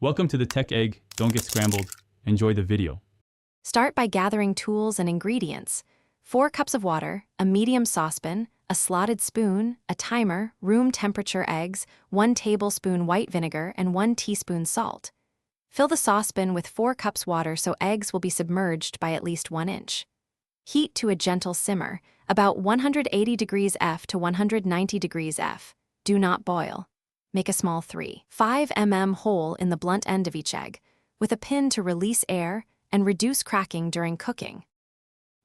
Welcome to the Tech Egg. Don't get scrambled. Enjoy the video. Start by gathering tools and ingredients. 4 cups of water, a medium saucepan, a slotted spoon, a timer, room temperature eggs, 1 tablespoon white vinegar, and 1 teaspoon salt. Fill the saucepan with 4 cups water so eggs will be submerged by at least 1 inch. Heat to a gentle simmer, about 180 degrees F to 190 degrees F. Do not boil. Make a small 3.5 mm hole in the blunt end of each egg, with a pin to release air and reduce cracking during cooking.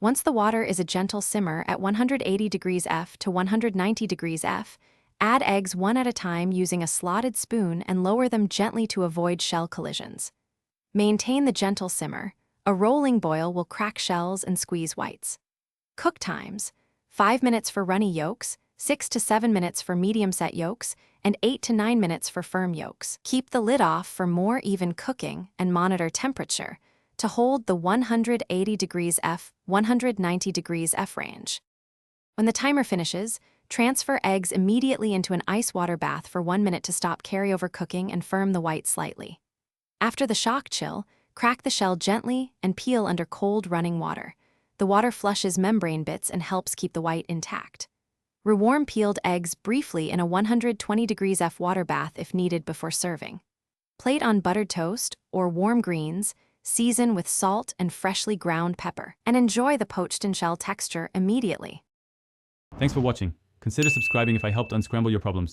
Once the water is a gentle simmer at 180 degrees F to 190 degrees F, add eggs one at a time using a slotted spoon and lower them gently to avoid shell collisions. Maintain the gentle simmer. A rolling boil will crack shells and squeeze whites. Cook times: 5 minutes for runny yolks, 6 to 7 minutes for medium-set yolks, and 8 to 9 minutes for firm yolks. Keep the lid off for more even cooking and monitor temperature to hold the 180 degrees F, 190 degrees F range. When the timer finishes, transfer eggs immediately into an ice water bath for 1 minute to stop carryover cooking and firm the white slightly. After the shock chill, crack the shell gently and peel under cold running water. The water flushes membrane bits and helps keep the white intact. Rewarm peeled eggs briefly in a 120 degrees F water bath if needed before serving. Plate on buttered toast or warm greens, season with salt and freshly ground pepper, and enjoy the poached in shell texture immediately. Thanks for watching. Consider subscribing if I helped unscramble your problems.